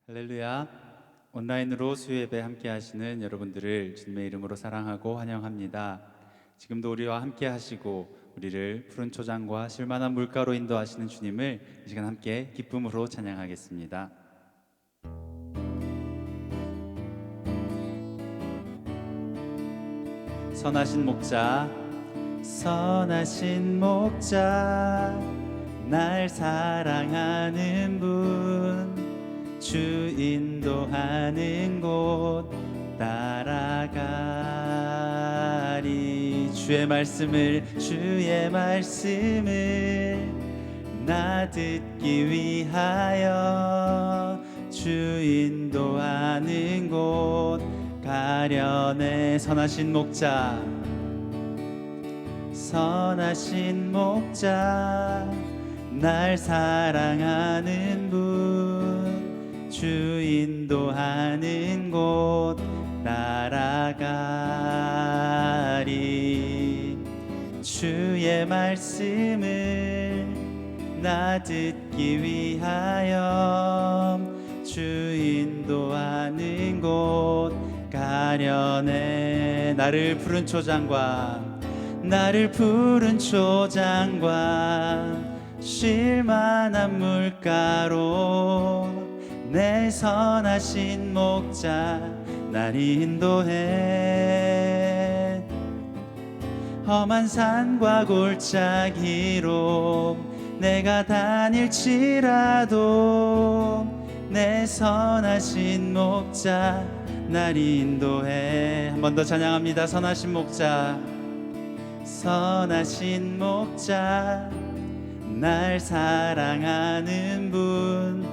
할렐루야. 온라인으로 수요예배 함께 하시는 여러분들을 주님의 이름으로 사랑하고 환영합니다. 지금도 우리와 함께 하시고 우리를 푸른 초장과 실만한 물가로 인도하시는 주님을 이 시간 함께 기쁨으로 찬양하겠습니다. 선하신 목자, 선하신 목자, 날 사랑하는 분, 주 인도하는 곳 따라가리. 주의 말씀을 나 듣기 위하여 주 인도하는 곳 가려내. 선하신 목자, 선하신 목자, 날 사랑하는 분, 주 인도하는 곳 따라가리. 주의 말씀을 나 듣기 위하여 주 인도하는 곳 가려내. 나를 푸른 초장과 쉴만한 물가로 내 선하신 목자 날 인도해. 험한 산과 골짜기로 내가 다닐지라도 내 선하신 목자 날 인도해. 한 번 더 찬양합니다. 선하신 목자, 선하신 목자, 날 사랑하는 분,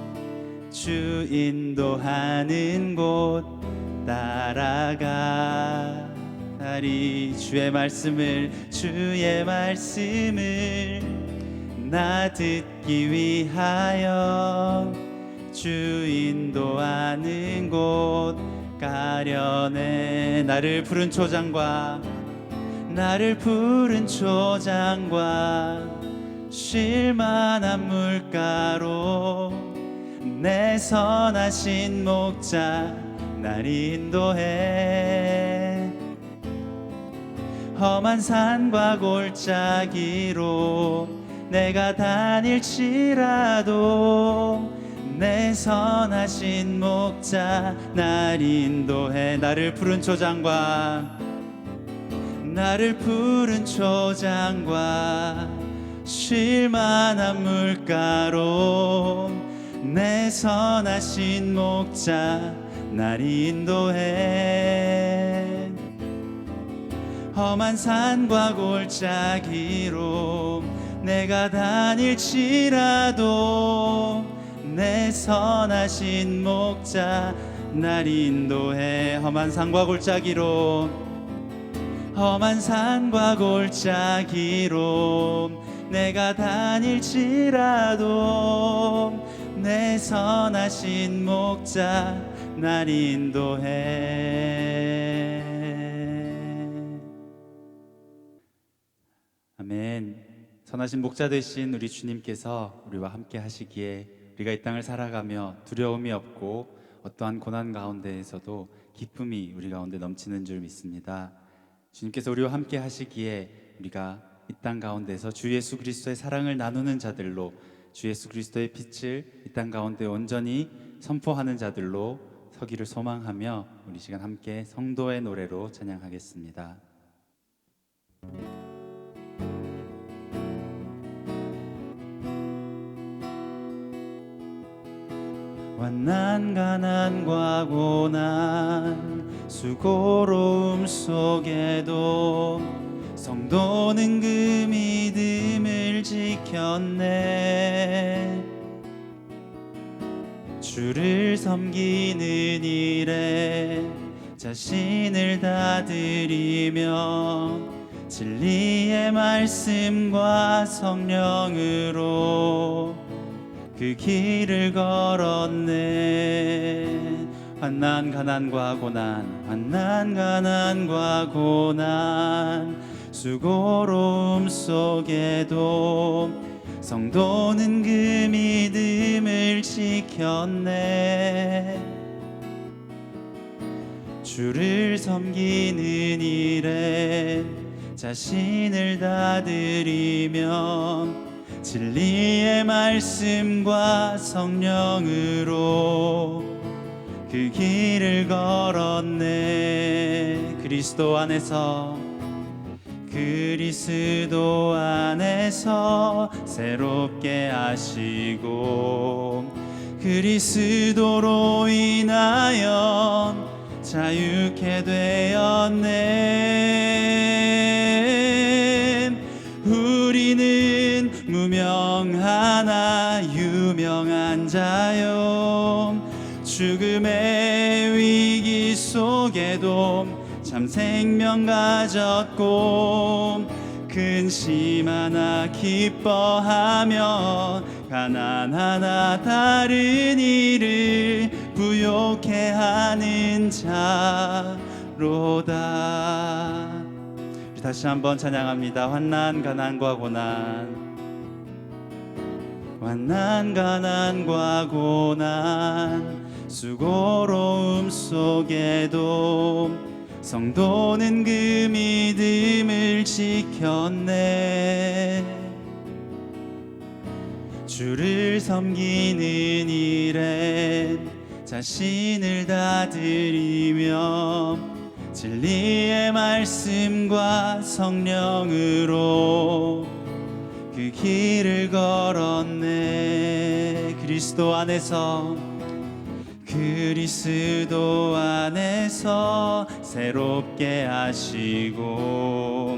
주 인도하는 곳 따라가리. 주의 말씀을 나 듣기 위하여 주 인도하는 곳 가려내. 나를 푸른 초장과 쉴만한 물가로 내 선하신 목자 날 인도해. 험한 산과 골짜기로 내가 다닐지라도 내 선하신 목자 날 인도해. 나를 푸른 초장과 쉴만한 물가로 내 선하신 목자 날 인도해. 험한 산과 골짜기로 내가 다닐지라도 내 선하신 목자 날 인도해. 험한 산과 골짜기로 내가 다닐지라도 내 선하신 목자 날 인도해. 아멘. 선하신 목자 되신 우리 주님께서 우리와 함께 하시기에 우리가 이 땅을 살아가며 두려움이 없고 어떠한 고난 가운데에서도 기쁨이 우리 가운데 넘치는 줄 믿습니다. 주님께서 우리와 함께 하시기에 우리가 이 땅 가운데서 주 예수 그리스도의 사랑을 나누는 자들로, 주 예수 그리스도의 빛을 이 땅 가운데 온전히 선포하는 자들로 서기를 소망하며 우리 시간 함께 성도의 노래로 찬양하겠습니다. 환난 가난과 고난 수고로움 속에도 성도는 그 믿음을 지켰네. 주를 섬기는 일에 자신을 다 드리며 진리의 말씀과 성령으로 그 길을 걸었네. 환난 가난과 고난 수고로움 속에도 성도는 그 믿음을 지켰네. 주를 섬기는 일에 자신을 다 드리며 진리의 말씀과 성령으로 그 길을 걸었네. 그리스도 안에서 새롭게 하시고 그리스도로 인하여 자유케 되었네. 우리는 무명하나 유명한 자요, 죽음의 위기 속에도 참 생명 가졌고 근심하나 기뻐하며 가난하나 다른 이를 부욕해 하는 자로다. 다시 한번 찬양합니다. 환난 가난과 고난 수고로움 속에도 성도는 그 믿음을 지켰네. 주를 섬기는 일에 자신을 다 드리며 진리의 말씀과 성령으로 그 길을 걸었네. 그리스도 안에서 새롭게 하시고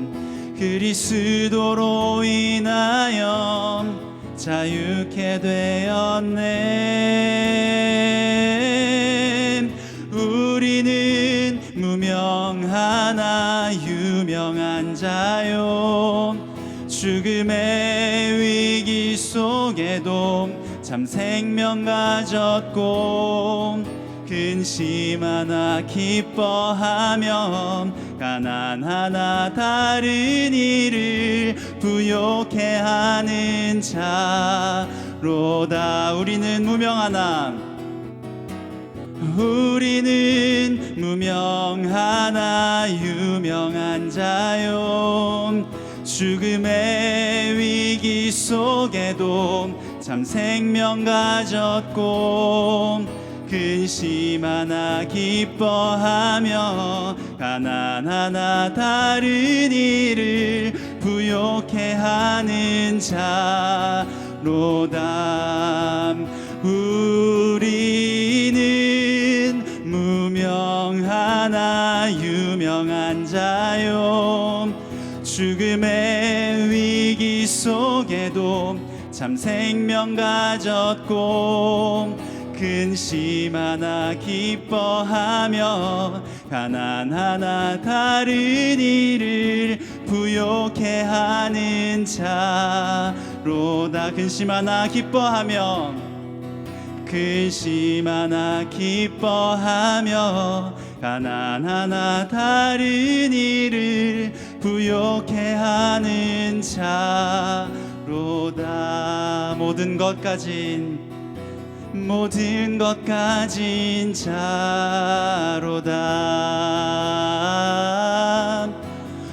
그리스도로 인하여 자유케 되었네. 우리는 무명하나 유명한 자요, 죽음의 위기 속에도 참 생명 가졌고 근심하나 기뻐하며 가난하나 다른 이를 부욕해 하는 자로다. 우리는 무명하나 유명한 자요, 죽음의 위기 속에도 참 생명 가졌고 근심하나 기뻐하며 가난하나 다른 이를 부욕해 하는 자로다. 우리는 무명하나 유명한 자요, 죽음의 위기 속에도 참 생명 가졌고 근심하나 기뻐하며 가난하나 다른 이를 부욕해 하는 자로다. 근심하나 기뻐하며 가난하나 다른 이를 부욕해 하는 자로다. 모든 것 가진 자로다.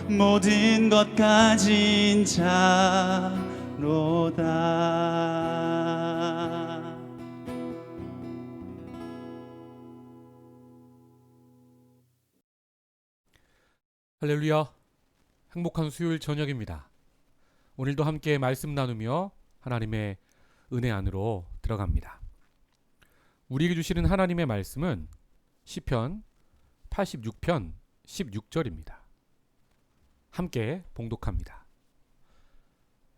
모든 것 가진 자로다. 할렐루야. 행복한 수요일 저녁입니다. 오늘도 함께 말씀 나누며 하나님의 은혜 안으로 들어갑니다. 우리에게 주시는 하나님의 말씀은 시편 86편 16절입니다. 함께 봉독합니다.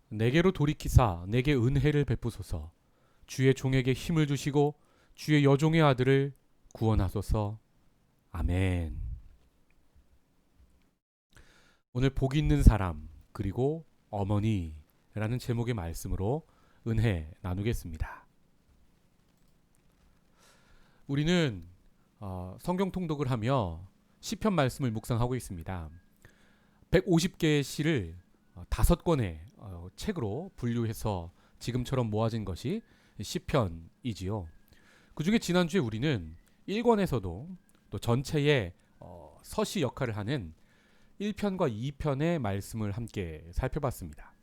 내게로 돌이키사 내게 은혜를 베푸소서. 주의 종에게 힘을 주시고 주의 여종의 아들을 구원하소서. 아멘. 오늘 복 있는 사람 그리고 어머니라는 제목의 말씀으로 은혜 나누겠습니다. 우리는 성경 통독을 하며 시편 말씀을 묵상하고 있습니다. 150개의 시를 5권의 책으로 분류해서 지금처럼 모아진 것이 시편이지요. 그중에 지난주에 우리는 1권에서도 또 전체의 서시 역할을 하는 1편과 2편의 말씀을 함께 살펴봤습니다.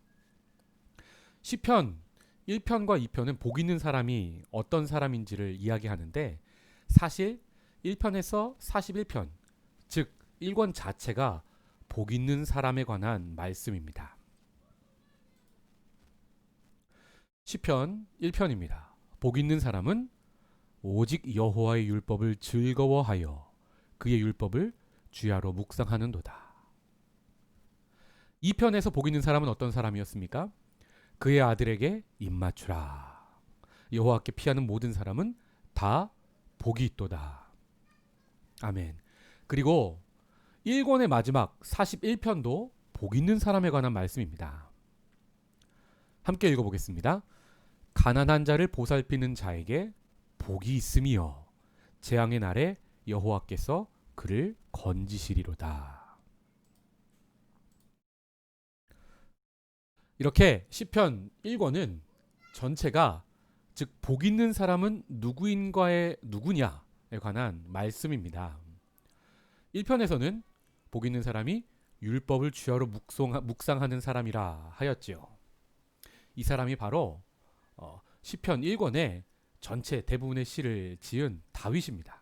시편 1편과 2편은 복 있는 사람이 어떤 사람인지를 이야기하는데, 사실 1편에서 41편, 즉 1권 자체가 복 있는 사람에 관한 말씀입니다. 시편 1편입니다. 복 있는 사람은 오직 여호와의 율법을 즐거워하여 그의 율법을 주야로 묵상하는도다. 2편에서 복 있는 사람은 어떤 사람이었습니까? 그의 아들에게 입맞추라. 여호와께 피하는 모든 사람은 다 복이 있도다. 아멘. 그리고 1권의 마지막 41편도 복 있는 사람에 관한 말씀입니다. 함께 읽어보겠습니다. 가난한 자를 보살피는 자에게 복이 있음이여 재앙의 날에 여호와께서 그를 건지시리로다. 이렇게 시편 1권은 전체가 즉 복 있는 사람은 누구냐에 관한 말씀입니다. 1편에서는 복 있는 사람이 율법을 주야로 묵상하는 사람이라 하였지요. 이 사람이 바로 시편 1권의 전체 대부분의 시를 지은 다윗입니다.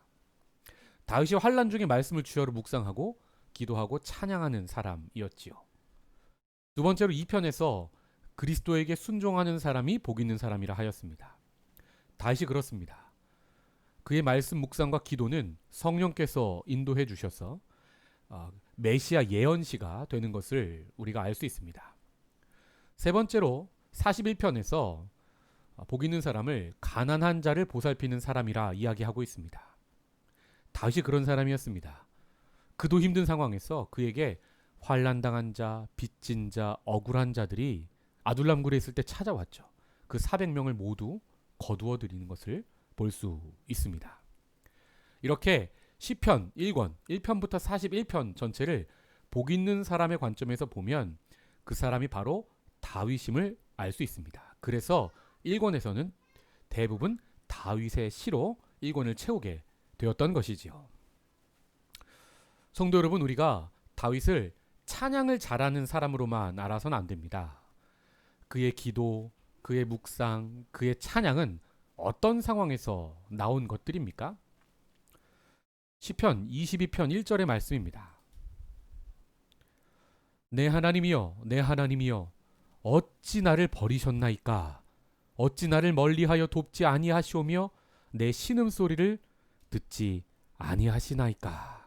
다윗이 환난 중에 말씀을 주야로 묵상하고 기도하고 찬양하는 사람이었지요. 두 번째로 2편에서 그리스도에게 순종하는 사람이 복 있는 사람이라 하였습니다. 다윗이 그렇습니다. 그의 말씀 묵상과 기도는 성령께서 인도해 주셔서 메시아 예언시가 되는 것을 우리가 알 수 있습니다. 세 번째로 41편에서 복 있는 사람을 가난한 자를 보살피는 사람이라 이야기하고 있습니다. 다윗이 그런 사람이었습니다. 그도 힘든 상황에서 그에게 환난당한 자, 빚진 자, 억울한 자들이 아둘람굴에 있을 때 찾아왔죠. 그 400명을 모두 거두어 드리는 것을 볼 수 있습니다. 이렇게 시편 1권 1편부터 41편 전체를 복 있는 사람의 관점에서 보면 그 사람이 바로 다윗임을 알 수 있습니다. 그래서 1권에서는 대부분 다윗의 시로 1권을 채우게 되었던 것이지요. 성도 여러분, 우리가 다윗을 찬양을 잘하는 사람으로만 알아서는 안 됩니다. 그의 기도, 그의 묵상, 그의 찬양은 어떤 상황에서 나온 것들입니까? 시편 22편 1절의 말씀입니다. 내 하나님이여, 내 하나님이여, 어찌 나를 버리셨나이까? 어찌 나를 멀리하여 돕지 아니하시오며 내 신음소리를 듣지 아니하시나이까?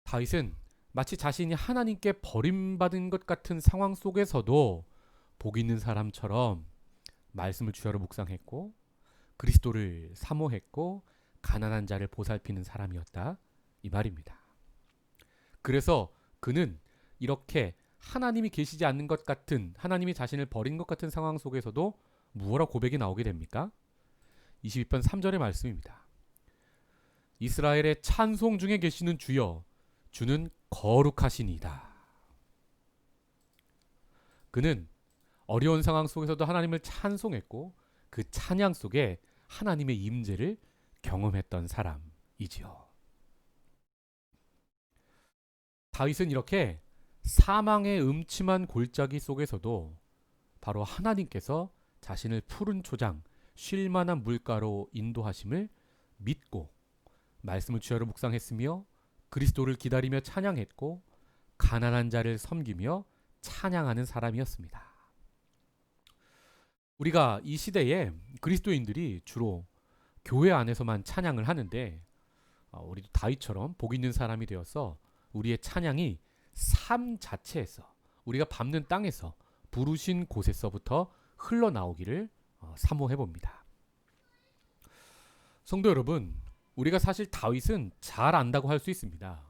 다윗은 마치 자신이 하나님께 버림받은 것 같은 상황 속에서도 복 있는 사람처럼 말씀을 주야로 묵상했고 그리스도를 사모했고 가난한 자를 보살피는 사람이었다, 이 말입니다. 그래서 그는 이렇게 하나님이 계시지 않는 것 같은, 하나님이 자신을 버린 것 같은 상황 속에서도 무엇라 고백이 나오게 됩니까? 22편 3절의 말씀입니다. 이스라엘의 찬송 중에 계시는 주여, 주는 거룩하시니이다. 그는 어려운 상황 속에서도 하나님을 찬송했고 그 찬양 속에 하나님의 임재를 경험했던 사람이지요. 다윗은 이렇게 사망의 음침한 골짜기 속에서도 바로 하나님께서 자신을 푸른 초장, 쉴만한 물가로 인도하심을 믿고 말씀을 주야로 묵상했으며 그리스도를 기다리며 찬양했고 가난한 자를 섬기며 찬양하는 사람이었습니다. 우리가 이 시대에 그리스도인들이 주로 교회 안에서만 찬양을 하는데 우리도 다윗처럼 복 있는 사람이 되어서 우리의 찬양이 삶 자체에서, 우리가 밟는 땅에서, 부르신 곳에서부터 흘러나오기를 사모해 봅니다. 성도 여러분, 우리가 사실 다윗은 잘 안다고 할 수 있습니다.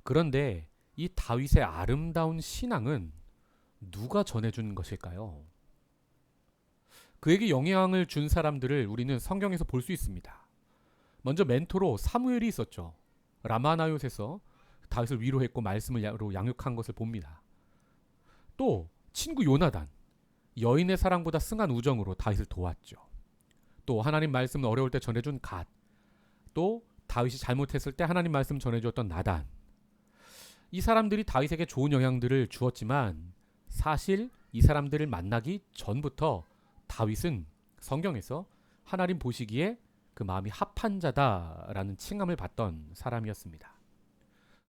그런데 이 다윗의 아름다운 신앙은 누가 전해준 것일까요? 그에게 영향을 준 사람들을 우리는 성경에서 볼 수 있습니다. 먼저 멘토로 사무엘이 있었죠. 라마나요트에서 다윗을 위로했고 말씀을 양육한 것을 봅니다. 또 친구 요나단, 여인의 사랑보다 승한 우정으로 다윗을 도왔죠. 또 하나님 말씀을 어려울 때 전해준 갓, 또 다윗이 잘못했을 때 하나님 말씀 전해주었던 나단. 이 사람들이 다윗에게 좋은 영향들을 주었지만 사실 이 사람들을 만나기 전부터 다윗은 성경에서 하나님 보시기에 그 마음이 합한 자다라는 칭함을 받던 사람이었습니다.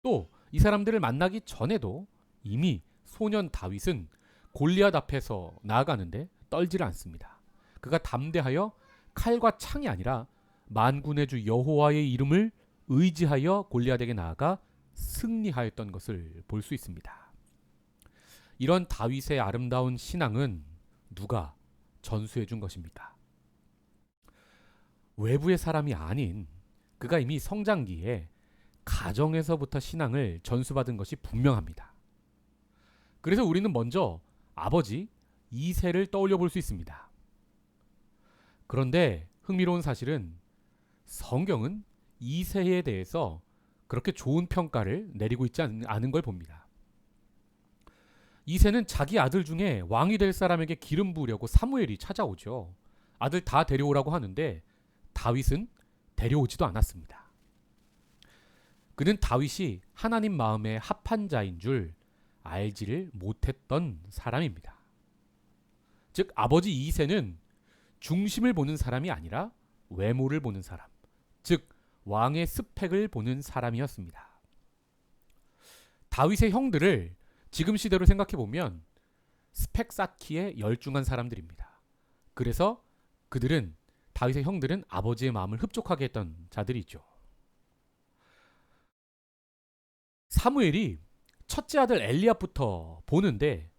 또 이 사람들을 만나기 전에도 이미 소년 다윗은 골리앗 앞에서 나아가는데 떨지를 않습니다. 그가 담대하여 칼과 창이 아니라 만군의 주 여호와의 이름을 의지하여 골리앗에게 나아가 승리하였던 것을 볼 수 있습니다. 이런 다윗의 아름다운 신앙은 누가 전수해 준 것입니까? 외부의 사람이 아닌 그가 이미 성장기에 가정에서부터 신앙을 전수받은 것이 분명합니다. 그래서 우리는 먼저 아버지 이새를 떠올려 볼 수 있습니다. 그런데 흥미로운 사실은 성경은 이새에 대해서 그렇게 좋은 평가를 내리고 있지 않은 걸 봅니다. 이새는 자기 아들 중에 왕이 될 사람에게 기름 부으려고 사무엘이 찾아오죠. 아들 다 데려오라고 하는데 다윗은 데려오지도 않았습니다. 그는 다윗이 하나님 마음에 합한 자인 줄 알지를 못했던 사람입니다. 즉 아버지 이새는 중심을 보는 사람이 아니라 외모를 보는 사람, 즉 왕의 스펙을 보는 사람이었습니다. 다윗의 형들을 지금 시대로 생각해 보면 스펙 쌓기에 열중한 사람들입니다. 그래서 다윗의 형들은 아버지의 마음을 흡족하게 했던 자들이죠. 사무엘이 첫째 아들 엘리압부터 보는데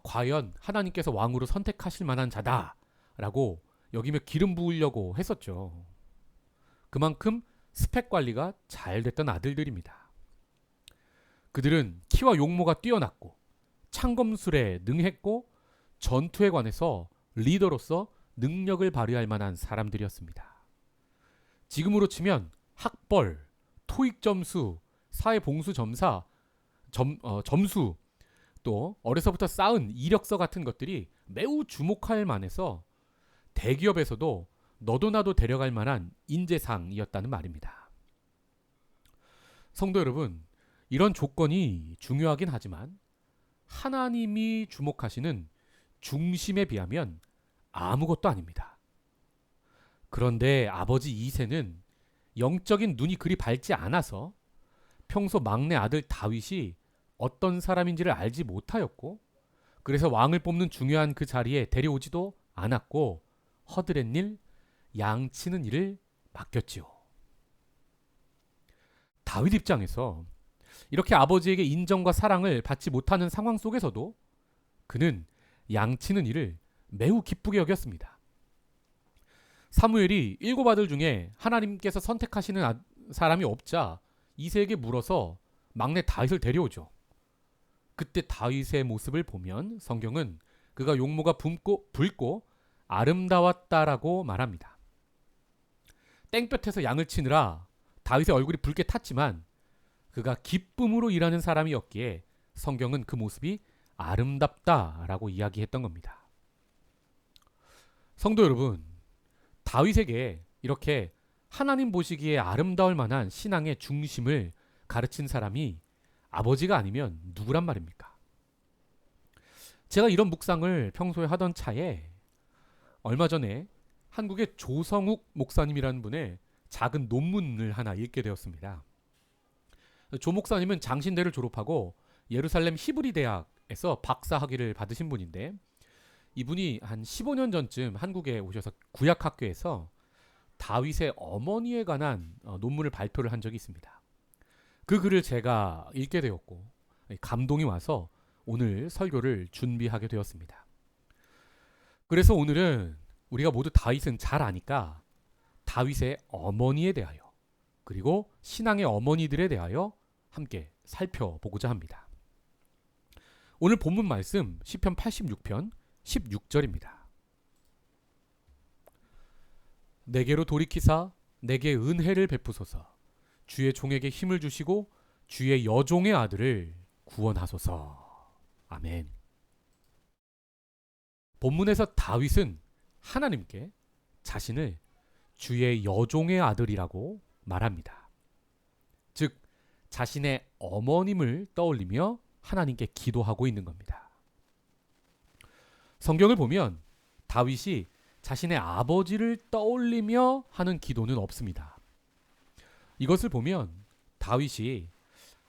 과연 하나님께서 왕으로 선택하실 만한 자다라고 여기며 기름 부으려고 했었죠. 그만큼 스펙 관리가 잘 됐던 아들들입니다. 그들은 키와 용모가 뛰어났고 창검술에 능했고 전투에 관해서 리더로서 능력을 발휘할 만한 사람들이었습니다. 지금으로 치면 학벌, 토익 점수, 사회 봉수 점수, 또 어려서부터 쌓은 이력서 같은 것들이 매우 주목할 만해서 대기업에서도 너도 나도 데려갈 만한 인재상이었다는 말입니다. 성도 여러분, 이런 조건이 중요하긴 하지만 하나님이 주목하시는 중심에 비하면 아무것도 아닙니다. 그런데 아버지 이새는 영적인 눈이 그리 밝지 않아서 평소 막내 아들 다윗이 어떤 사람인지를 알지 못하였고 그래서 왕을 뽑는 중요한 그 자리에 데려오지도 않았고 허드렛 일, 양치는 일을 맡겼지요. 다윗 입장에서 이렇게 아버지에게 인정과 사랑을 받지 못하는 상황 속에서도 그는 양치는 일을 매우 기쁘게 여겼습니다. 사무엘이 7 아들 중에 하나님께서 선택하시는 사람이 없자 이새에게 물어서 막내 다윗을 데려오죠. 그때 다윗의 모습을 보면 성경은 그가 용모가 붉고 아름다웠다라고 말합니다. 땡볕에서 양을 치느라 다윗의 얼굴이 붉게 탔지만 그가 기쁨으로 일하는 사람이었기에 성경은 그 모습이 아름답다라고 이야기했던 겁니다. 성도 여러분, 다윗에게 이렇게 하나님 보시기에 아름다울 만한 신앙의 중심을 가르친 사람이 아버지가 아니면 누구란 말입니까? 제가 이런 묵상을 평소에 하던 차에 얼마 전에 한국의 조성욱 목사님이라는 분의 작은 논문을 하나 읽게 되었습니다. 조 목사님은 장신대를 졸업하고 예루살렘 히브리 대학에서 박사학위를 받으신 분인데 이분이 한 15년 전쯤 한국에 오셔서 구약학교에서 다윗의 어머니에 관한 논문을 발표를 한 적이 있습니다. 그 글을 제가 읽게 되었고 감동이 와서 오늘 설교를 준비하게 되었습니다. 그래서 오늘은 우리가 모두 다윗은 잘 아니까 다윗의 어머니에 대하여 그리고 신앙의 어머니들에 대하여 함께 살펴보고자 합니다. 오늘 본문 말씀 시편 86편 16절입니다. 내게로 돌이키사 내게 은혜를 베푸소서 주의 종에게 힘을 주시고 주의 여종의 아들을 구원하소서. 아멘. 본문에서 다윗은 하나님께 자신을 주의 여종의 아들이라고 말합니다. 즉 자신의 어머님을 떠올리며 하나님께 기도하고 있는 겁니다. 성경을 보면 다윗이 자신의 아버지를 떠올리며 하는 기도는 없습니다. 이것을 보면 다윗이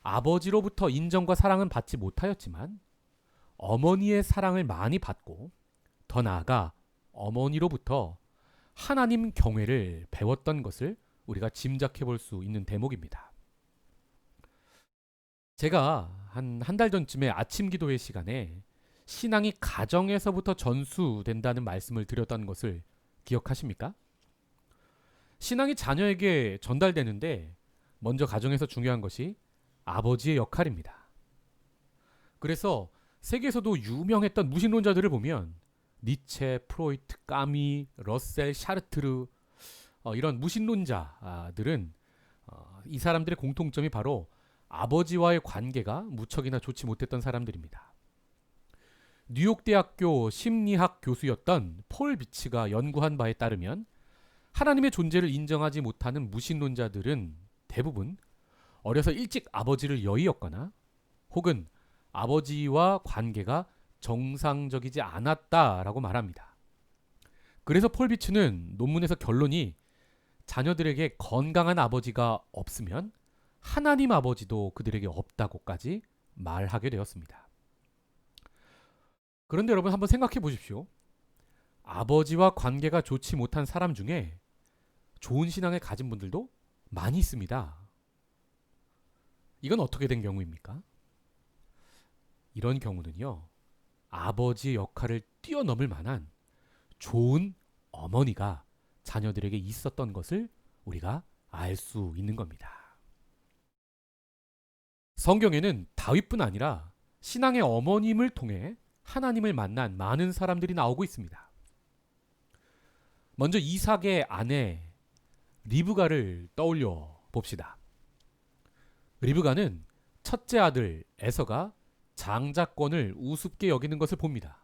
아버지로부터 인정과 사랑은 받지 못하였지만 어머니의 사랑을 많이 받고 더 나아가 어머니로부터 하나님 경외를 배웠던 것을 우리가 짐작해 볼 수 있는 대목입니다. 제가 한 달 전쯤에 아침 기도회 시간에 신앙이 가정에서부터 전수된다는 말씀을 드렸던 것을 기억하십니까? 신앙이 자녀에게 전달되는데 먼저 가정에서 중요한 것이 아버지의 역할입니다. 그래서 세계에서도 유명했던 무신론자들을 보면 니체, 프로이트, 까미, 러셀, 샤르트르 이런 무신론자들은 이 사람들의 공통점이 바로 아버지와의 관계가 무척이나 좋지 못했던 사람들입니다. 뉴욕대학교 심리학 교수였던 폴 비치가 연구한 바에 따르면 하나님의 존재를 인정하지 못하는 무신론자들은 대부분 어려서 일찍 아버지를 여의었거나 혹은 아버지와 관계가 정상적이지 않았다라고 말합니다. 그래서 폴 비치는 논문에서 결론이 자녀들에게 건강한 아버지가 없으면 하나님 아버지도 그들에게 없다고까지 말하게 되었습니다. 그런데 여러분 한번 생각해 보십시오. 아버지와 관계가 좋지 못한 사람 중에 좋은 신앙을 가진 분들도 많이 있습니다. 이건 어떻게 된 경우입니까? 이런 경우는요, 아버지의 역할을 뛰어넘을 만한 좋은 어머니가 자녀들에게 있었던 것을 우리가 알 수 있는 겁니다. 성경에는 다윗뿐 아니라 신앙의 어머님을 통해 하나님을 만난 많은 사람들이 나오고 있습니다. 먼저 이삭의 아내 리브가를 떠올려 봅시다. 리브가는 첫째 아들 에서가 장자권을 우습게 여기는 것을 봅니다.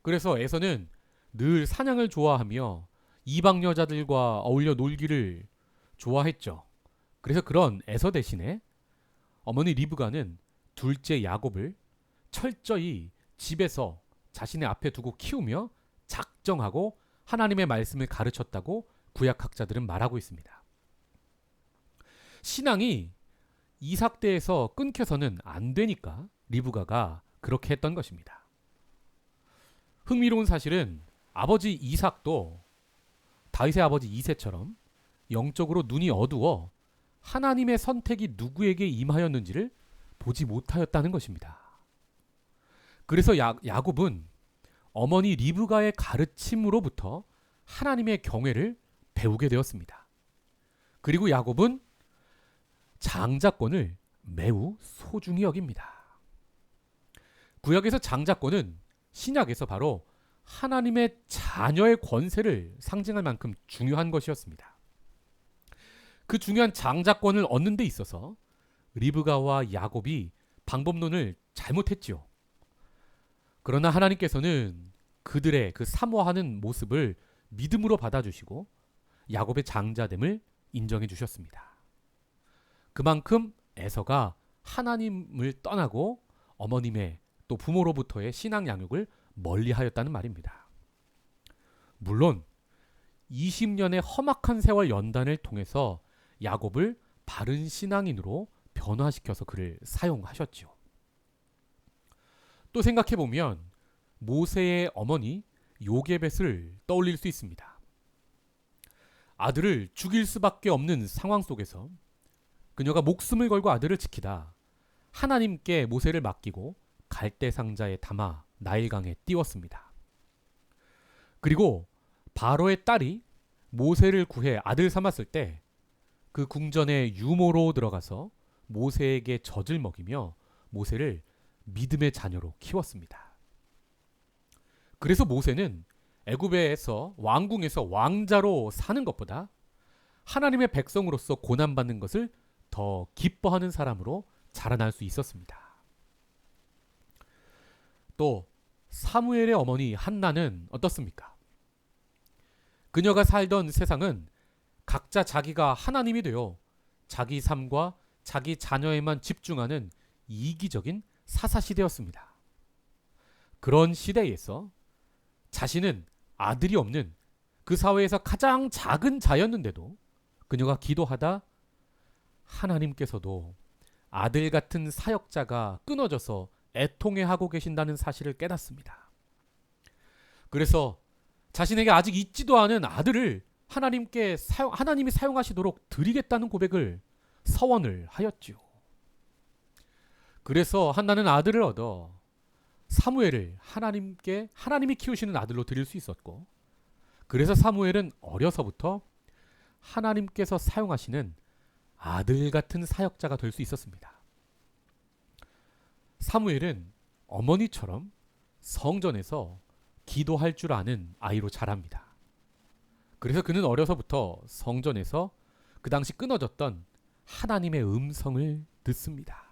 그래서 에서는 늘 사냥을 좋아하며 이방 여자들과 어울려 놀기를 좋아했죠. 그래서 그런 에서 대신에 어머니 리브가는 둘째 야곱을 철저히 집에서 자신의 앞에 두고 키우며 작정하고 하나님의 말씀을 가르쳤다고 구약학자들은 말하고 있습니다. 신앙이 이삭 때에서 끊겨서는 안 되니까 리브가가 그렇게 했던 것입니다. 흥미로운 사실은 아버지 이삭도 다윗의 아버지 이새처럼 영적으로 눈이 어두워 하나님의 선택이 누구에게 임하였는지를 보지 못하였다는 것입니다. 그래서 야곱은 어머니 리브가의 가르침으로부터 하나님의 경외를 배우게 되었습니다. 그리고 야곱은 장자권을 매우 소중히 여깁니다. 구약에서 장자권은 신약에서 바로 하나님의 자녀의 권세를 상징할 만큼 중요한 것이었습니다. 그 중요한 장자권을 얻는 데 있어서 리브가와 야곱이 방법론을 잘못했지요. 그러나 하나님께서는 그들의 그 사모하는 모습을 믿음으로 받아주시고 야곱의 장자됨을 인정해 주셨습니다. 그만큼 에서가 하나님을 떠나고 어머님의 또 부모로부터의 신앙 양육을 멀리하였다는 말입니다. 물론 20년의 험악한 세월 연단을 통해서 야곱을 바른 신앙인으로 변화시켜서 그를 사용하셨지요. 또 생각해보면 모세의 어머니 요게벳을 떠올릴 수 있습니다. 아들을 죽일 수밖에 없는 상황 속에서 그녀가 목숨을 걸고 아들을 지키다 하나님께 모세를 맡기고 갈대 상자에 담아 나일강에 띄웠습니다. 그리고 바로의 딸이 모세를 구해 아들 삼았을 때 그 궁전에 유모로 들어가서 모세에게 젖을 먹이며 모세를 믿음의 자녀로 키웠습니다. 그래서 모세는 애굽에서 왕궁에서 왕자로 사는 것보다 하나님의 백성으로서 고난받는 것을 더 기뻐하는 사람으로 자라날 수 있었습니다. 또 사무엘의 어머니 한나는 어떻습니까? 그녀가 살던 세상은 각자 자기가 하나님이 되어 자기 삶과 자기 자녀에만 집중하는 이기적인 사사시대였습니다. 그런 시대에서 자신은 아들이 없는 그 사회에서 가장 작은 자였는데도 그녀가 기도하다 하나님께서도 아들 같은 사역자가 끊어져서 애통해하고 계신다는 사실을 깨닫습니다. 그래서 자신에게 아직 있지도 않은 아들을 하나님이 사용하시도록 드리겠다는 고백을 서원을 하였지요. 그래서 한나는 아들을 얻어 사무엘을 하나님이 키우시는 아들로 드릴 수 있었고, 그래서 사무엘은 어려서부터 하나님께서 사용하시는 아들 같은 사역자가 될 수 있었습니다. 사무엘은 어머니처럼 성전에서 기도할 줄 아는 아이로 자랍니다. 그래서 그는 어려서부터 성전에서 그 당시 끊어졌던 하나님의 음성을 듣습니다.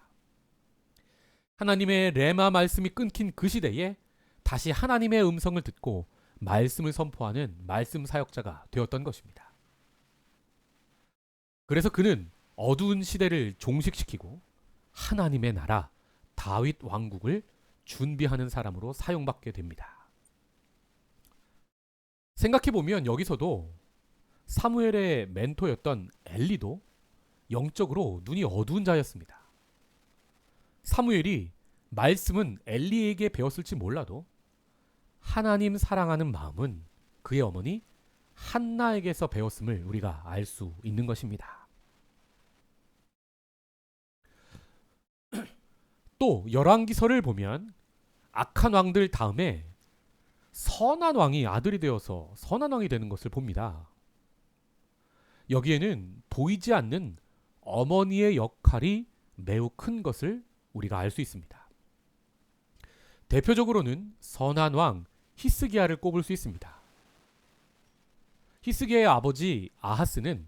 하나님의 레마 말씀이 끊긴 그 시대에 다시 하나님의 음성을 듣고 말씀을 선포하는 말씀 사역자가 되었던 것입니다. 그래서 그는 어두운 시대를 종식시키고 하나님의 나라 다윗 왕국을 준비하는 사람으로 사용받게 됩니다. 생각해보면 여기서도 사무엘의 멘토였던 엘리도 영적으로 눈이 어두운 자였습니다. 사무엘이 말씀은 엘리에게 배웠을지 몰라도 하나님 사랑하는 마음은 그의 어머니 한나에게서 배웠음을 우리가 알 수 있는 것입니다. 또 열왕기서를 보면 악한 왕들 다음에 선한 왕이 아들이 되어서 선한 왕이 되는 것을 봅니다. 여기에는 보이지 않는 어머니의 역할이 매우 큰 것을 우리가 알 수 있습니다. 대표적으로는 선한 왕 히스기야를 꼽을 수 있습니다. 히스기야의 아버지 아하스는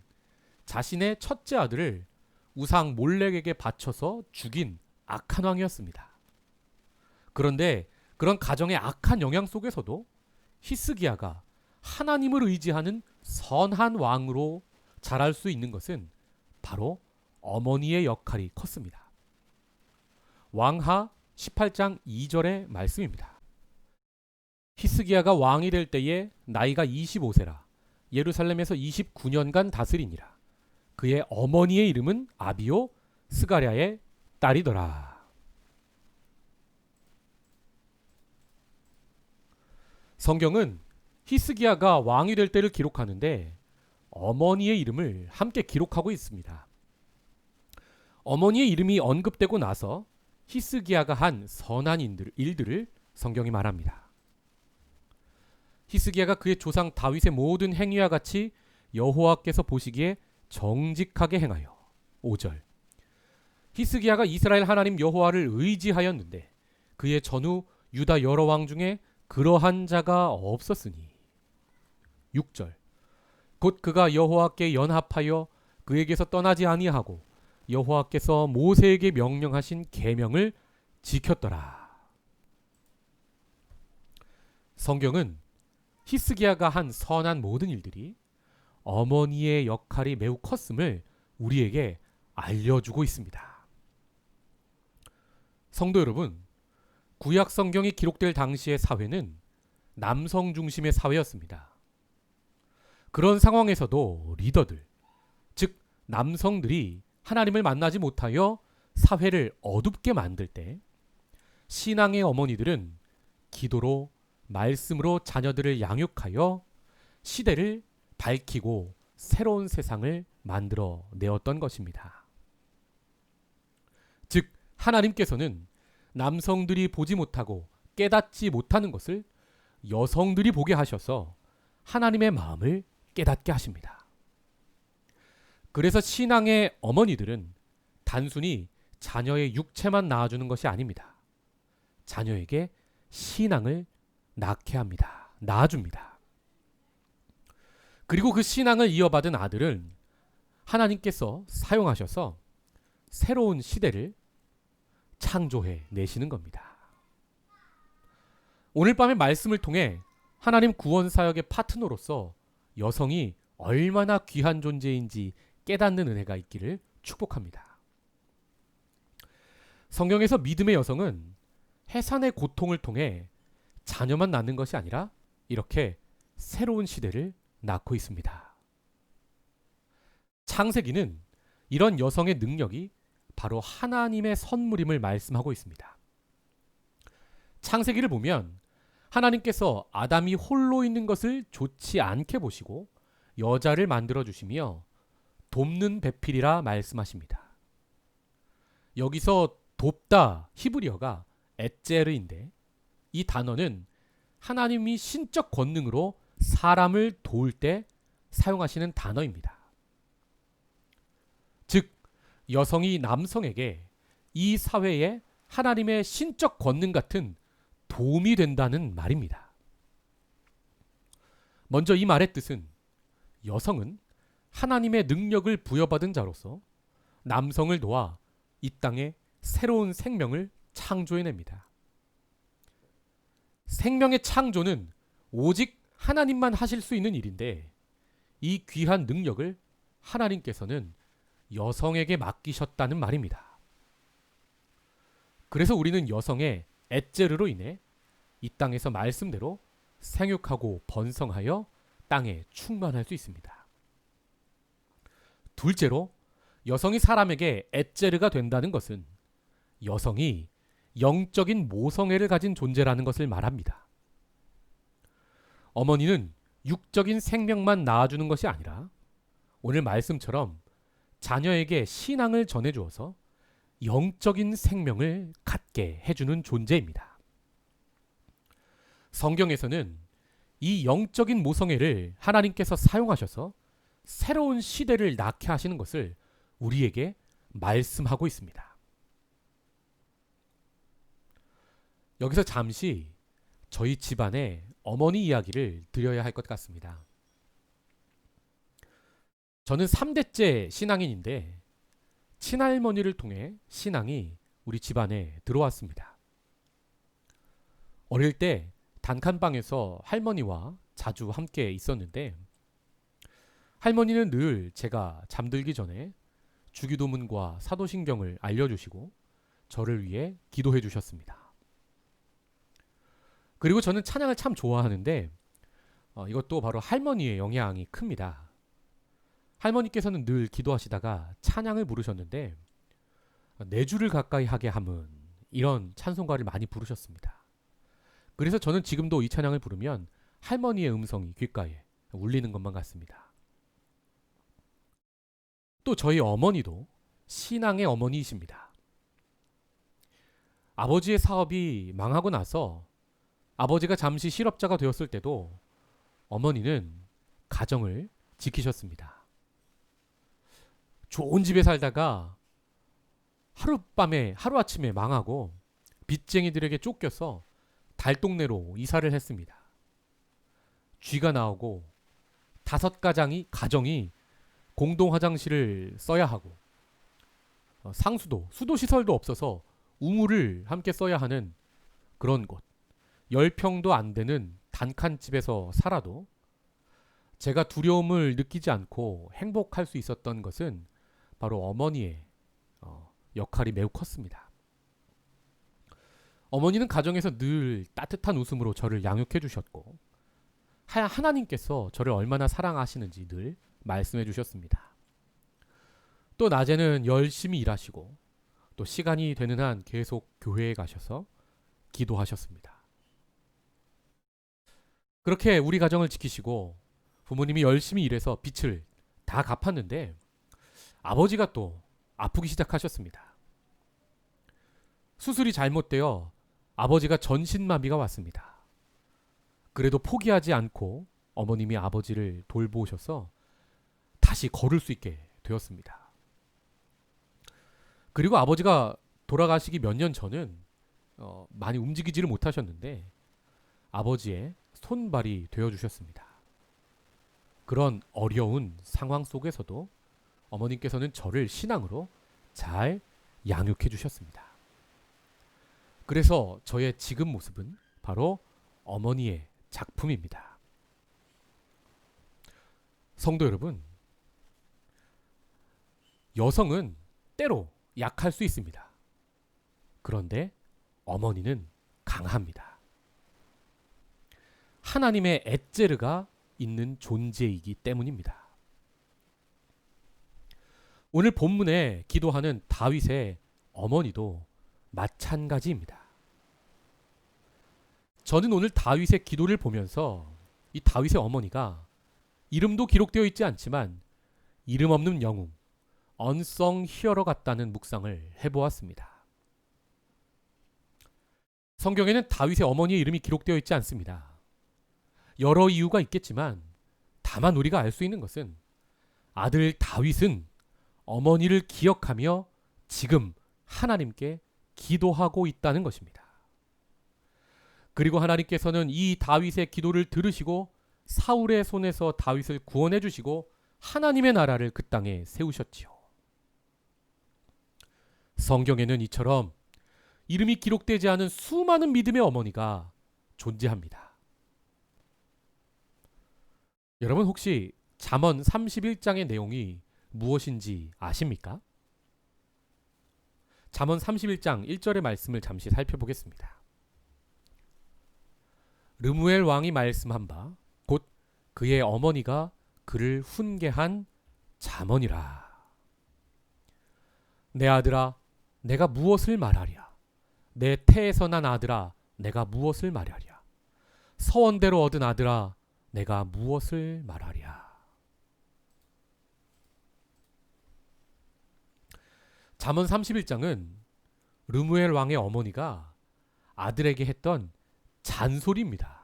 자신의 첫째 아들을 우상 몰렉에게 바쳐서 죽인 악한 왕이었습니다. 그런데 그런 가정의 악한 영향 속에서도 히스기야가 하나님을 의지하는 선한 왕으로 자랄 수 있는 것은 바로 어머니의 역할이 컸습니다. 왕하 18장 2절의 말씀입니다. 히스기야가 왕이 될 때에 나이가 25세라 예루살렘에서 29년간 다스리니라. 그의 어머니의 이름은 아비오 스가랴의 딸이더라. 성경은 히스기야가 왕이 될 때를 기록하는데 어머니의 이름을 함께 기록하고 있습니다. 어머니의 이름이 언급되고 나서 히스기야가 한 선한 일들을 성경이 말합니다. 히스기야가 그의 조상 다윗의 모든 행위와 같이 여호와께서 보시기에 정직하게 행하여 5절 히스기야가 이스라엘 하나님 여호와를 의지하였는데 그의 전후 유다 여러 왕 중에 그러한 자가 없었으니 6절 곧 그가 여호와께 연합하여 그에게서 떠나지 아니하고 여호와께서 모세에게 명령하신 계명을 지켰더라. 성경은 히스기야가 한 선한 모든 일들이 어머니의 역할이 매우 컸음을 우리에게 알려주고 있습니다. 성도 여러분, 구약 성경이 기록될 당시의 사회는 남성 중심의 사회였습니다. 그런 상황에서도 리더들, 즉 남성들이 하나님을 만나지 못하여 사회를 어둡게 만들 때 신앙의 어머니들은 기도로 말씀으로 자녀들을 양육하여 시대를 밝히고 새로운 세상을 만들어 내었던 것입니다. 즉 하나님께서는 남성들이 보지 못하고 깨닫지 못하는 것을 여성들이 보게 하셔서 하나님의 마음을 깨닫게 하십니다. 그래서 신앙의 어머니들은 단순히 자녀의 육체만 낳아주는 것이 아닙니다. 자녀에게 신앙을 낳게 합니다. 낳아줍니다. 그리고 그 신앙을 이어받은 아들은 하나님께서 사용하셔서 새로운 시대를 창조해 내시는 겁니다. 오늘 밤의 말씀을 통해 하나님 구원 사역의 파트너로서 여성이 얼마나 귀한 존재인지 깨닫는 은혜가 있기를 축복합니다. 성경에서 믿음의 여성은 해산의 고통을 통해 자녀만 낳는 것이 아니라 이렇게 새로운 시대를 낳고 있습니다. 창세기는 이런 여성의 능력이 바로 하나님의 선물임을 말씀하고 있습니다. 창세기를 보면 하나님께서 아담이 홀로 있는 것을 좋지 않게 보시고 여자를 만들어 주시며 돕는 배필이라 말씀하십니다. 여기서 돕다 히브리어가 에제르인데 이 단어는 하나님이 신적 권능으로 사람을 도울 때 사용하시는 단어입니다. 즉 여성이 남성에게 이 사회에 하나님의 신적 권능 같은 도움이 된다는 말입니다. 먼저 이 말의 뜻은 여성은 하나님의 능력을 부여받은 자로서 남성을 도와 이 땅에 새로운 생명을 창조해냅니다. 생명의 창조는 오직 하나님만 하실 수 있는 일인데 이 귀한 능력을 하나님께서는 여성에게 맡기셨다는 말입니다. 그래서 우리는 여성의 엣제르로 인해 이 땅에서 말씀대로 생육하고 번성하여 땅에 충만할 수 있습니다. 둘째로 여성이 사람에게 엣제르가 된다는 것은 여성이 영적인 모성애를 가진 존재라는 것을 말합니다. 어머니는 육적인 생명만 낳아주는 것이 아니라 오늘 말씀처럼 자녀에게 신앙을 전해주어서 영적인 생명을 갖게 해주는 존재입니다. 성경에서는 이 영적인 모성애를 하나님께서 사용하셔서 새로운 시대를 낳게 하시는 것을 우리에게 말씀하고 있습니다. 여기서 잠시 저희 집안의 어머니 이야기를 드려야 할 것 같습니다. 저는 3대째 신앙인인데 친할머니를 통해 신앙이 우리 집안에 들어왔습니다. 어릴 때 단칸방에서 할머니와 자주 함께 있었는데 할머니는 늘 제가 잠들기 전에 주기도문과 사도신경을 알려주시고 저를 위해 기도해 주셨습니다. 그리고 저는 찬양을 참 좋아하는데 이것도 바로 할머니의 영향이 큽니다. 할머니께서는 늘 기도하시다가 찬양을 부르셨는데 내 주를 가까이 하게 함은 이런 찬송가를 많이 부르셨습니다. 그래서 저는 지금도 이 찬양을 부르면 할머니의 음성이 귓가에 울리는 것만 같습니다. 또 저희 어머니도 신앙의 어머니이십니다. 아버지의 사업이 망하고 나서 아버지가 잠시 실업자가 되었을 때도 어머니는 가정을 지키셨습니다. 좋은 집에 살다가 하루아침에 망하고 빚쟁이들에게 쫓겨서 달동네로 이사를 했습니다. 쥐가 나오고 5가정이 공동 화장실을 써야 하고 수도 시설도 없어서 우물을 함께 써야 하는 그런 곳, 10평도 안 되는 단칸집에서 살아도 제가 두려움을 느끼지 않고 행복할 수 있었던 것은 바로 어머니의 역할이 매우 컸습니다. 어머니는 가정에서 늘 따뜻한 웃음으로 저를 양육해 주셨고 하나님께서 저를 얼마나 사랑하시는지 늘 말씀해 주셨습니다. 또 낮에는 열심히 일하시고 또 시간이 되는 한 계속 교회에 가셔서 기도하셨습니다. 그렇게 우리 가정을 지키시고 부모님이 열심히 일해서 빚을 다 갚았는데 아버지가 또 아프기 시작하셨습니다. 수술이 잘못되어 아버지가 전신마비가 왔습니다. 그래도 포기하지 않고 어머님이 아버지를 돌보셔서 다시 걸을 수 있게 되었습니다. 그리고 아버지가 돌아가시기 몇 년 전은 많이 움직이지를 못하셨는데 아버지의 손발이 되어주셨습니다. 그런 어려운 상황 속에서도 어머님께서는 저를 신앙으로 잘 양육해 주셨습니다. 그래서 저의 지금 모습은 바로 어머니의 작품입니다. 성도 여러분, 여성은 때로 약할 수 있습니다. 그런데 어머니는 강합니다. 하나님의 엣제르가 있는 존재이기 때문입니다. 오늘 본문에 기도하는 다윗의 어머니도 마찬가지입니다. 저는 오늘 다윗의 기도를 보면서 이 다윗의 어머니가 이름도 기록되어 있지 않지만 이름 없는 영웅, 언성 히어로 같다는 묵상을 해보았습니다. 성경에는 다윗의 어머니의 이름이 기록되어 있지 않습니다. 여러 이유가 있겠지만 다만 우리가 알 수 있는 것은 아들 다윗은 어머니를 기억하며 지금 하나님께 기도하고 있다는 것입니다. 그리고 하나님께서는 이 다윗의 기도를 들으시고 사울의 손에서 다윗을 구원해 주시고 하나님의 나라를 그 땅에 세우셨지요. 성경에는 이처럼 이름이 기록되지 않은 수많은 믿음의 어머니가 존재합니다. 여러분 혹시 잠언 31장의 내용이 무엇인지 아십니까? 잠언 31장 1절의 말씀을 잠시 살펴보겠습니다. 르무엘 왕이 말씀한 바 곧 그의 어머니가 그를 훈계한 잠언이라. 내 아들아 내가 무엇을 말하랴. 내 태에서 난 아들아 내가 무엇을 말하랴. 서원대로 얻은 아들아 내가 무엇을 말하랴. 잠언 31장은 르무엘 왕의 어머니가 아들에게 했던 잔소리입니다.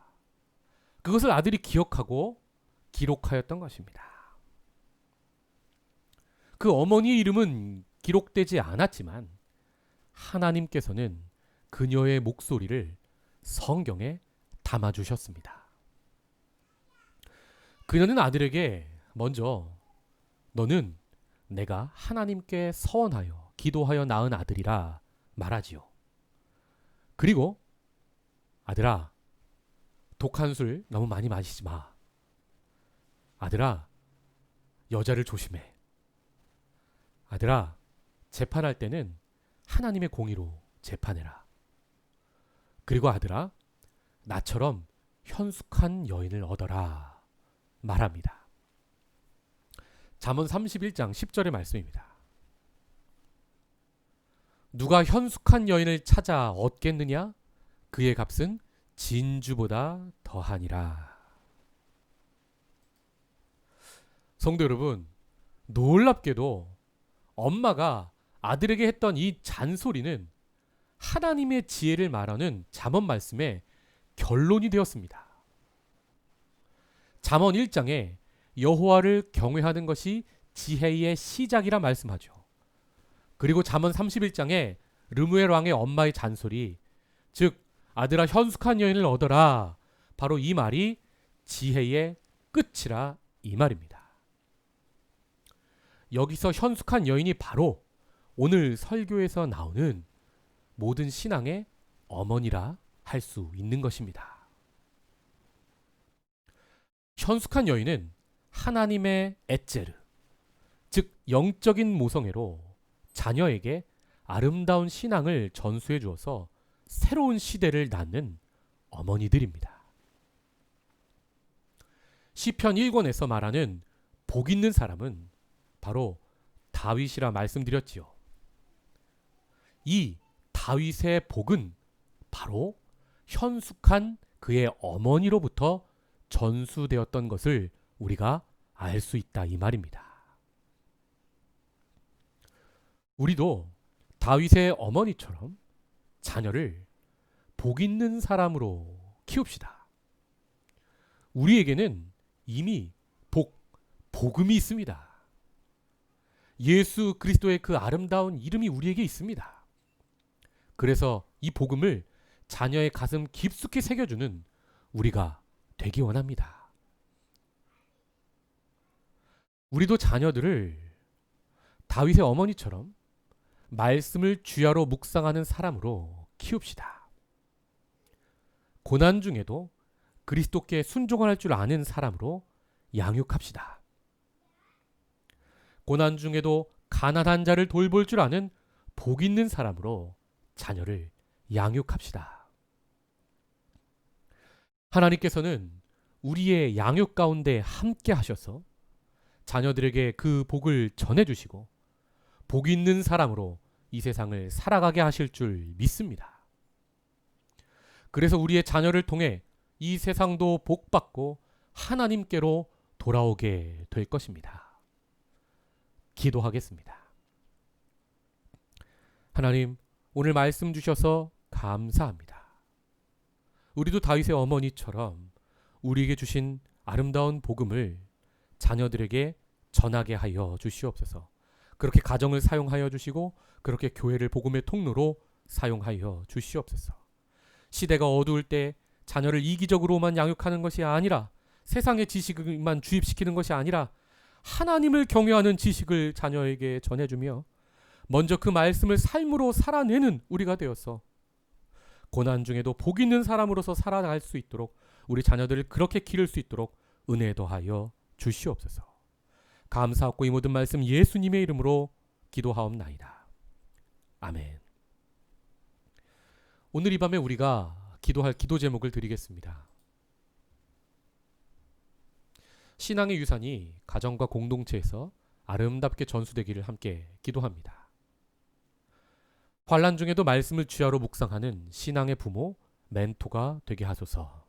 그것을 아들이 기억하고 기록하였던 것입니다. 그 어머니의 이름은 기록되지 않았지만 하나님께서는 그녀의 목소리를 성경에 담아주셨습니다. 그녀는 아들에게 먼저 너는 내가 하나님께 서원하여 기도하여 낳은 아들이라 말하지요. 그리고 아들아 독한 술 너무 많이 마시지 마. 아들아 여자를 조심해. 아들아 재판할 때는 하나님의 공의로 재판해라. 그리고 아들아 나처럼 현숙한 여인을 얻어라 말합니다. 잠언 31장 10절의 말씀입니다. 누가 현숙한 여인을 찾아 얻겠느냐? 그의 값은 진주보다 더하니라. 성도 여러분, 놀랍게도 엄마가 아들에게 했던 이 잔소리는 하나님의 지혜를 말하는 잠언 말씀의 결론이 되었습니다. 잠언 1장에 여호와를 경외하는 것이 지혜의 시작이라 말씀하죠. 그리고 잠언 31장에 르무엘 왕의 엄마의 잔소리, 즉 아들아 현숙한 여인을 얻어라, 바로 이 말이 지혜의 끝이라 이 말입니다. 여기서 현숙한 여인이 바로 오늘 설교에서 나오는 모든 신앙의 어머니라 할 수 있는 것입니다. 현숙한 여인은 하나님의 엣제르, 즉 영적인 모성애로 자녀에게 아름다운 신앙을 전수해 주어서 새로운 시대를 낳는 어머니들입니다. 시편 1권에서 말하는 복 있는 사람은 바로 다윗이라 말씀드렸지요. 이 다윗의 복은 바로 현숙한 그의 어머니로부터 전수되었던 것을 우리가 알 수 있다 이 말입니다. 우리도 다윗의 어머니처럼 자녀를 복 있는 사람으로 키웁시다. 우리에게는 이미 복음이 있습니다. 예수 그리스도의 그 아름다운 이름이 우리에게 있습니다. 그래서 이 복음을 자녀의 가슴 깊숙이 새겨주는 우리가 되기 원합니다. 우리도 자녀들을 다윗의 어머니처럼 말씀을 주야로 묵상하는 사람으로 키웁시다. 고난 중에도 그리스도께 순종할 줄 아는 사람으로 양육합시다. 고난 중에도 가난한 자를 돌볼 줄 아는 복 있는 사람으로 자녀를 양육합시다. 하나님께서는 우리의 양육 가운데 함께 하셔서 자녀들에게 그 복을 전해주시고 복 있는 사람으로 이 세상을 살아가게 하실 줄 믿습니다. 그래서 우리의 자녀를 통해 이 세상도 복받고 하나님께로 돌아오게 될 것입니다. 기도하겠습니다. 하나님, 오늘 말씀 주셔서 감사합니다. 우리도 다윗의 어머니처럼 우리에게 주신 아름다운 복음을 자녀들에게 전하게 하여 주시옵소서. 그렇게 가정을 사용하여 주시고 그렇게 교회를 복음의 통로로 사용하여 주시옵소서. 시대가 어두울 때 자녀를 이기적으로만 양육하는 것이 아니라 세상의 지식만 주입시키는 것이 아니라 하나님을 경외하는 지식을 자녀에게 전해주며 먼저 그 말씀을 삶으로 살아내는 우리가 되어서 고난 중에도 복 있는 사람으로서 살아갈 수 있도록 우리 자녀들을 그렇게 기를 수 있도록 은혜 더하여 주시옵소서. 감사하고 이 모든 말씀 예수님의 이름으로 기도하옵나이다. 아멘. 오늘 이 밤에 우리가 기도할 기도 제목을 드리겠습니다. 신앙의 유산이 가정과 공동체에서 아름답게 전수되기를 함께 기도합니다. 환난 중에도 말씀을 주야로 묵상하는 신앙의 부모, 멘토가 되게 하소서.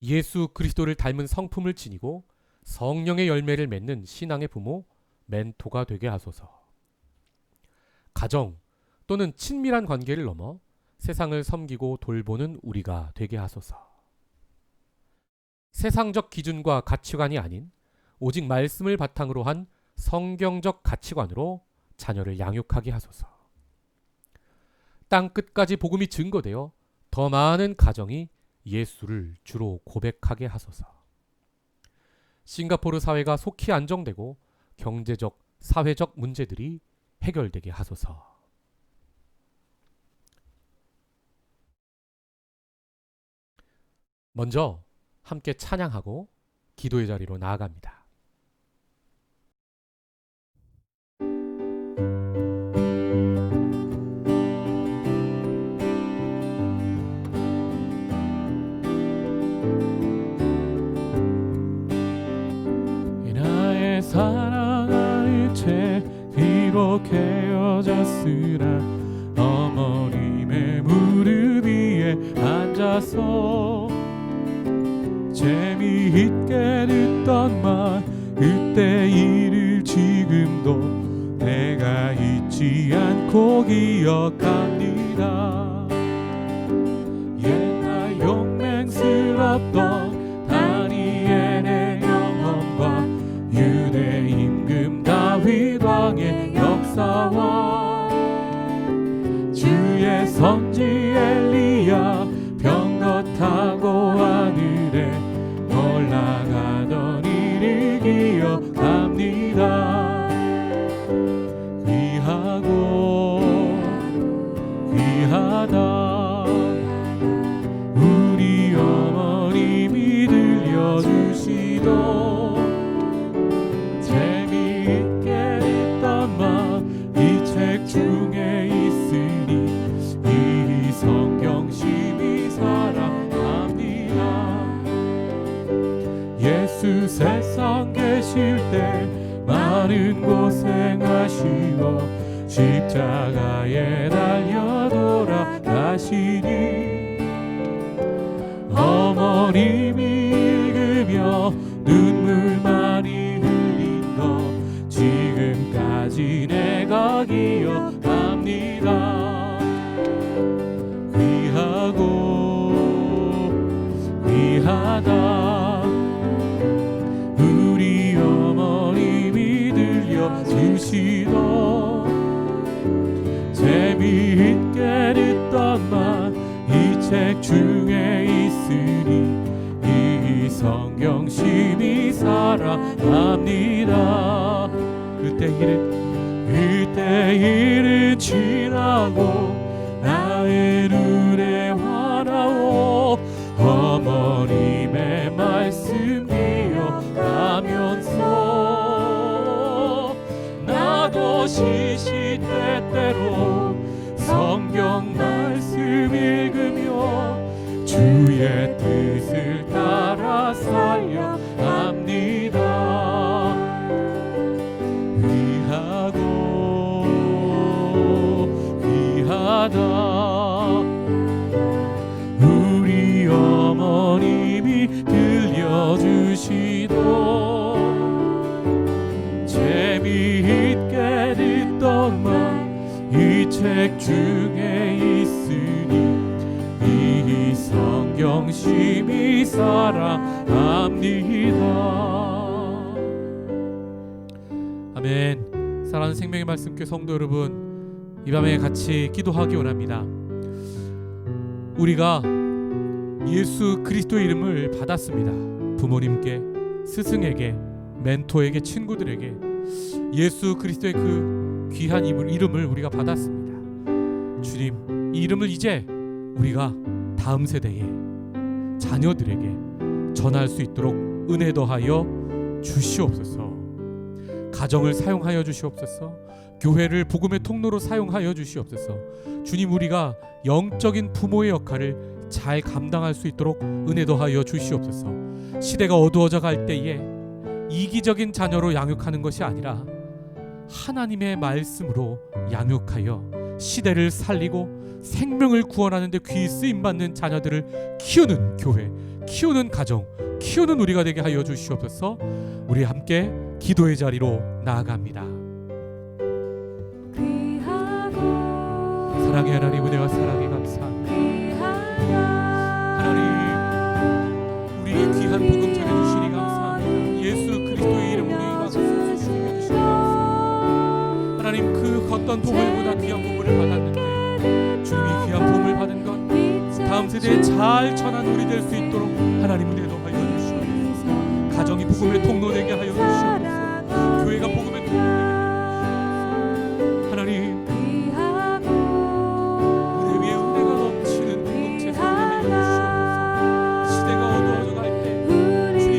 예수 그리스도를 닮은 성품을 지니고 성령의 열매를 맺는 신앙의 부모, 멘토가 되게 하소서. 가정 또는 친밀한 관계를 넘어 세상을 섬기고 돌보는 우리가 되게 하소서. 세상적 기준과 가치관이 아닌 오직 말씀을 바탕으로 한 성경적 가치관으로 자녀를 양육하게 하소서. 땅 끝까지 복음이 증거되어 더 많은 가정이 예수를 주로 고백하게 하소서. 싱가포르 사회가 속히 안정되고 경제적, 사회적 문제들이 해결되게 하소서. 먼저 함께 찬양하고 기도의 자리로 나아갑니다. 사랑하는 채 비록 헤어졌으나 어머님의 무릎 위에 앉아서 재미있게 듣던 말 그때 일을 지금도 내가 잊지 않고 기억합니다. 옛날 용맹스럽던 다니엘의 영혼과 유대 임금 다윗 왕의 역사와 주의 선지 엘리야 병거 타고 하늘에 올라가던 일을 기억합니다. 귀하고 귀하다 우리 어머님이 들려주시던 중에 있으니 이 성경 심히 사랑합니다. 예수 세상 계실 때 많은 고생하시고 십자가에 달려 돌아가시니 어머님이 읽으며 눈물 많이 흘린 거 지금까지 내가 기억합니다. 귀하고 귀하다 우리 어머님이 들려주시던 재미있게 듣던 말 이 책 중에 있으니 이 성경 심히 사랑합니다. 그때 일은 지나고 나의 눈에 환하오 주의 뜻을 따라 살려 합니다. 귀하고 귀하다 우리 어머님이 들려주시던 재미있게 듣던 말 이 책 중에 있으니 이 성경 심히 사랑합니다. 아멘. 사랑하는 생명의 말씀교회 성도 여러분, 이 밤에 같이 기도하기 원합니다. 우리가 예수 그리스도의 이름을 받았습니다. 부모님께, 스승에게, 멘토에게, 친구들에게 예수 그리스도의 그 귀한 이름을 우리가 받았습니다. 주님, 이 이름을 이제 우리가 다음 세대에 자녀들에게 전할 수 있도록 은혜 더하여 주시옵소서. 가정을 사용하여 주시옵소서. 교회를 복음의 통로로 사용하여 주시옵소서. 주님, 우리가 영적인 부모의 역할을 잘 감당할 수 있도록 은혜 더하여 주시옵소서. 시대가 어두워져 갈 때에 이기적인 자녀로 양육하는 것이 아니라 하나님의 말씀으로 양육하여 시대를 살리고 생명을 구원하는 데 귀 쓰임받는 자녀들을 키우는 교회, 키우는 가정, 키우는 우리가 되게 하여 주시옵소서. 우리 함께 기도의 자리로 나아갑니다. 사랑의 하나님, 은혜와 사랑에 감사합니다. 하나님, 우리 귀한 복음 전해주시니 감사합니다. 예수 그리스도의 이름으로 이 박수 주시니 감사합니다. 하나님, 그 어떤 보물보다 귀한 보물을 받았는데 주님이 귀한 보물 받은 것 다음 세대에 잘 전한 우리 될 수 있도록 하나님 은혜 더하여 주시옵소서. 가정이 복음의 통로 되게 하여 주시옵소서. 교회가 복음의 통로 되게 하여 주시옵소서. 하나님, 은혜 위에 은혜가 넘치는 공동체 되게 하여 주시옵소서. 시대가 어두워져 갈 때 주님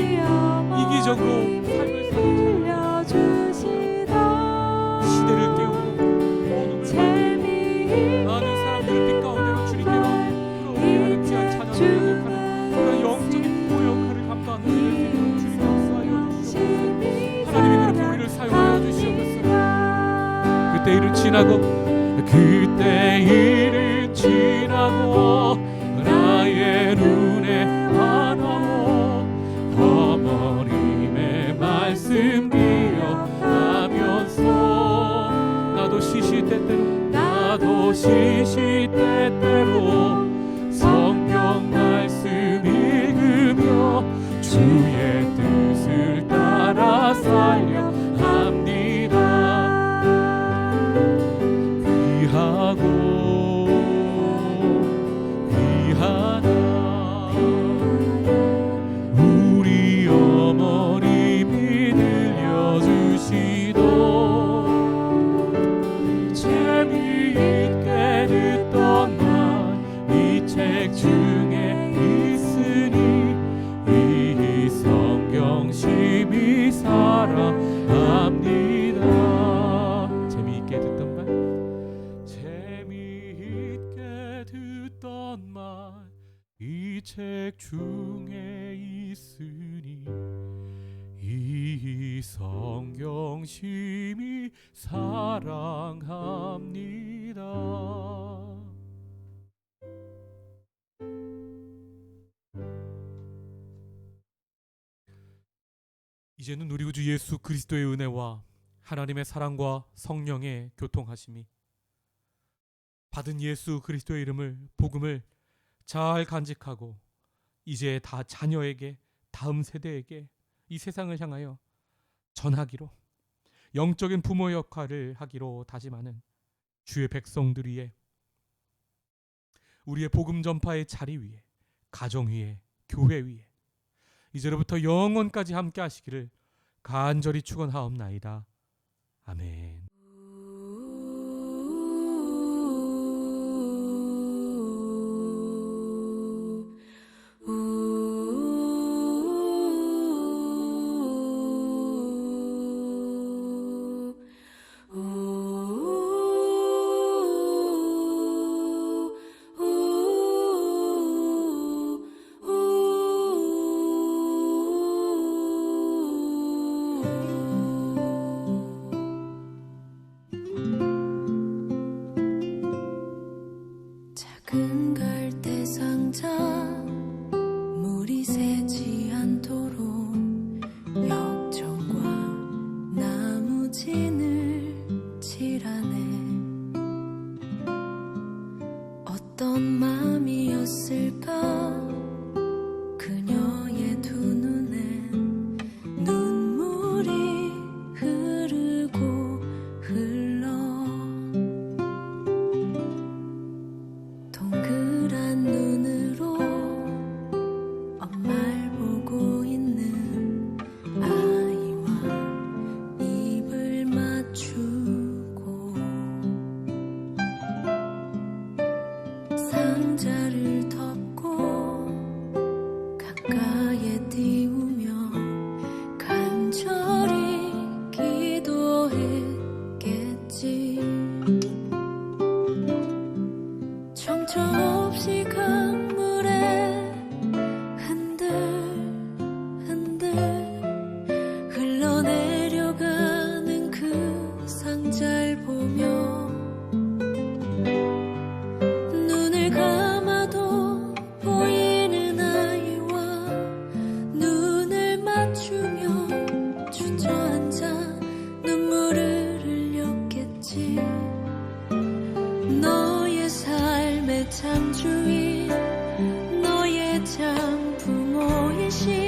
이기적으로 삶을 살자 시대를 깨우고 어둠을 많은 사람들을 빛 가운데로 주님께로 끌어오게 하는 귀한 찬양을 회복하는 그런 영적인 부모 역할을 감당하는 우리를 주님 역사하여 주시옵소서. 하나님이 그렇게 우리를 사용하여 주시옵소서. 그때 일은 지나고 나의 눈에 하나오 어머님의 말씀 기억하면서 나도 시시때때로 성경 말씀 읽으며 주의 뜻을 따라 살려 합니다. 귀하고 귀하다 우리 어머님이 들려주시던 재미있게 듣던 말 이 책 중에 있으니 이 성경 심히 사랑합니다. 재미있게 듣던 말 재미있게 듣던 말 이 책 중에 있으니 이 성경 심히 사랑합니다. 이제는 우리 구주 예수 그리스도의 은혜와 하나님의 사랑과 성령의 교통하심이 받은 예수 그리스도의 이름을 복음을 잘 간직하고 이제 다 자녀에게 다음 세대에게 이 세상을 향하여 전하기로 영적인 부모 역할을 하기로 다짐하는 주의 백성들 위에 우리의 복음 전파의 자리 위에 가정 위에 교회 위에 이제로부터 영원까지 함께 하시기를 간절히 축원하옵나이다. 아멘. 길가에 띄우며 간절히 기도했겠지. 정처 없이 강물에 흔들흔들 흘러내려가는 그 상자를 보며 눈을 감아도 보이는 아이와 눈을 맞추며 주저앉아 눈물을 흘렸겠지. 너의 삶의 창조인 너의 참 부모이신